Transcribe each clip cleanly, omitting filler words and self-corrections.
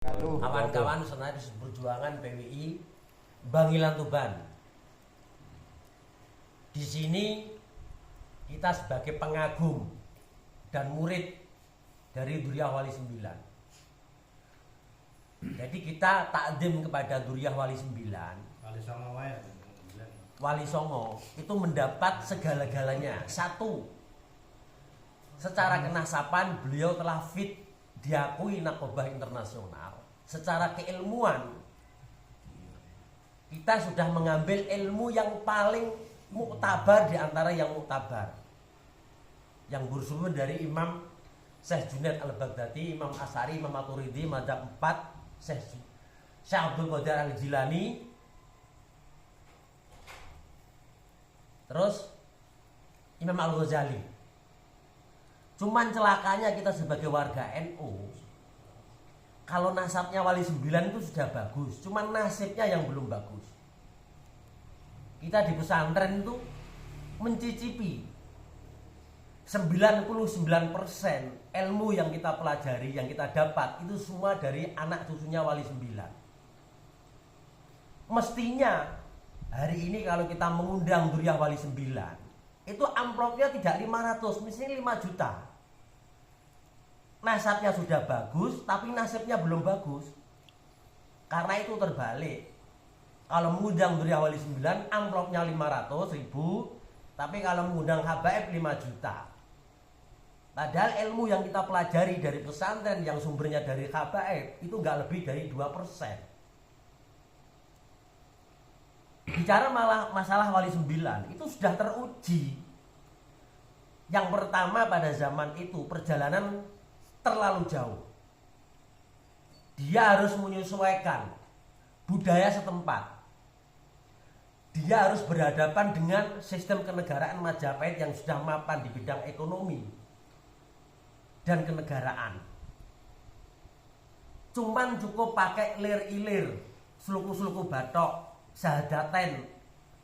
Kawan-kawan Senaris Perjuangan PWI Bangilan Tuban. Di sini kita sebagai pengagum dan murid dari Duriah Wali 9. Jadi kita takdim kepada Duriah Wali 9. Wali Songo itu mendapat segala-galanya. Satu, secara kenasapan beliau telah fit diakui Narkoba Internasional. Secara keilmuan kita sudah mengambil ilmu yang paling muktabar di antara yang muktabar, yang bersumber dari Imam Syekh Junaid Al-Baghdadi, Imam Asy'ari, Imam Maturidi, Madzhab 4, Syekh Abdul Qadir Al-Jilani, terus Imam Al-Ghazali. Cuman celakanya kita sebagai warga NU, kalau nasabnya Wali 9 itu sudah bagus, cuman nasibnya yang belum bagus. Kita di pesantren itu mencicipi 99% ilmu yang kita pelajari, yang kita dapat itu semua dari anak cucunya Wali 9. Mestinya hari ini kalau kita mengundang Duriah Wali 9, itu amplopnya tidak 500, mestinya 5 juta. Nasabnya sudah bagus, tapi nasibnya belum bagus. Karena itu terbalik. Kalau mengundang Duriah Wali 9, amplopnya 500.000, tapi kalau mengundang habaib 5 juta. Padahal ilmu yang kita pelajari dari pesantren yang sumbernya dari habaib itu nggak lebih dari 2%. Bicara masalah Wali 9 itu sudah teruji. Yang pertama, pada zaman itu perjalanan terlalu jauh. Dia harus menyesuaikan budaya setempat. Dia harus berhadapan dengan sistem kenegaraan Majapahit yang sudah mapan di bidang ekonomi dan kenegaraan. Cuman cukup pakai lir-ilir, sluku-sluku batok, syahadaten,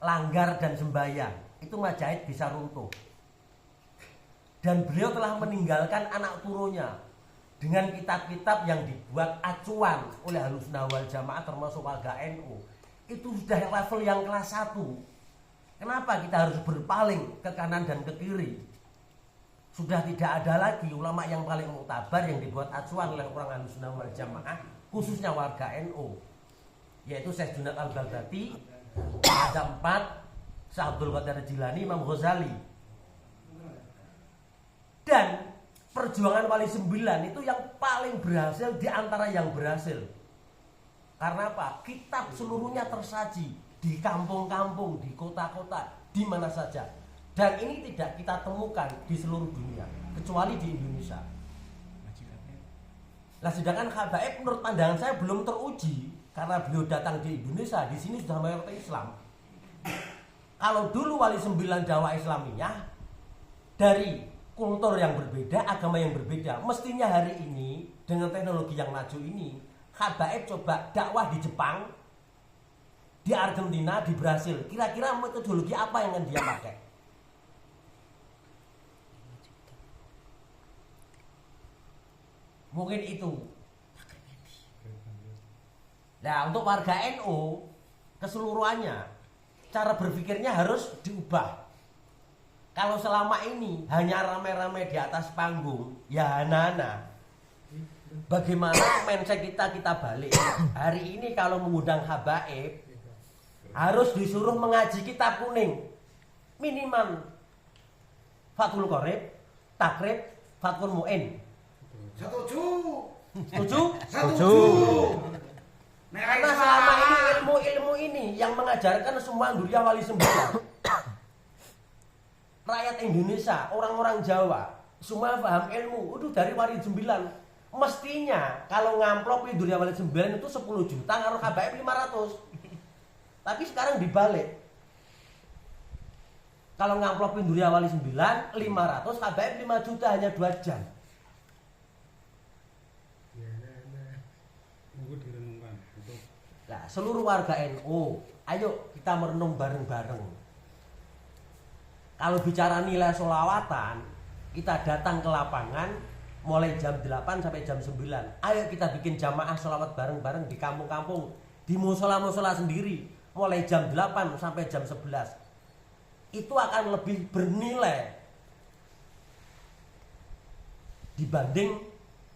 langgar dan sembahyang, itu Majapahit bisa runtuh. Dan beliau telah meninggalkan anak turunnya dengan kitab-kitab yang dibuat acuan oleh Ahlussunnah wal Jamaah termasuk warga NU. Itu sudah level yang kelas 1. Kenapa kita harus berpaling ke kanan dan ke kiri? Sudah tidak ada lagi ulama yang paling muktabar yang dibuat acuan oleh orang Ahlussunnah wal Jamaah, khususnya warga NU, yaitu Syekh Junaid Al-Baghdadi, Madzhab 4, Syekh Abdul Qadir Al-Jilani, Imam Ghazali. Dan perjuangan Wali 9 itu yang paling berhasil di antara yang berhasil. Karena apa? Kitab seluruhnya tersaji di kampung-kampung, di kota-kota, di mana saja. Dan ini tidak kita temukan di seluruh dunia, kecuali di Indonesia. Nah, sedangkan habaib menurut pandangan saya belum teruji karena beliau datang di Indonesia, di sini sudah mayoritas Islam. Kalau dulu Wali 9 dakwah Islamiyah dari kultur yang berbeda, agama yang berbeda, mestinya hari ini dengan teknologi yang maju ini, habaib coba dakwah di Jepang, di Argentina, di Brasil. Kira-kira metodologi apa yang akan dia pakai? Mungkin itu. Nah, untuk warga NU keseluruhannya, cara berpikirnya harus diubah. Kalau selama ini hanya rame-rame di atas panggung, ya hana-hana. Bagaimana mindset kita balik? Hari ini kalau mengundang habaib, harus disuruh mengaji kitab kuning. Minimal Fathul Qorib, Takrib, Fathul Mu'in. Setuju? Karena selama ini ilmu-ilmu ini yang mengajarkan semua Duriah Wali 9. Rakyat Indonesia, orang-orang Jawa, semua paham ilmu, itu dari Wali 9. Mestinya kalau ngamplop Duriah Wali 9 itu 10 juta, ngaruh habaib 500. Tapi sekarang dibalik. Kalau ngamplop Duriah Wali 9, 500, habaib 5 juta, hanya 2 jam. Nah, seluruh warga NU, ayo kita merenung bareng-bareng. Kalau bicara nilai sholawatan, kita datang ke lapangan, mulai jam 8 sampai jam 9. Ayo kita bikin jamaah sholawat bareng-bareng di kampung-kampung, di musola-musola sendiri, mulai jam 8 sampai jam 11. Itu akan lebih bernilai dibanding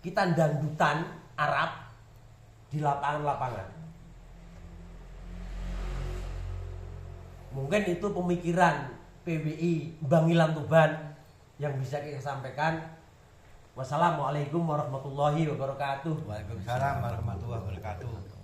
kita dangdutan Arab di lapangan-lapangan. Mungkin itu pemikiran PWI Bang Ilham Tuban yang bisa kita sampaikan. Wassalamualaikum warahmatullahi wabarakatuh. Waalaikumsalam warahmatullahi wabarakatuh.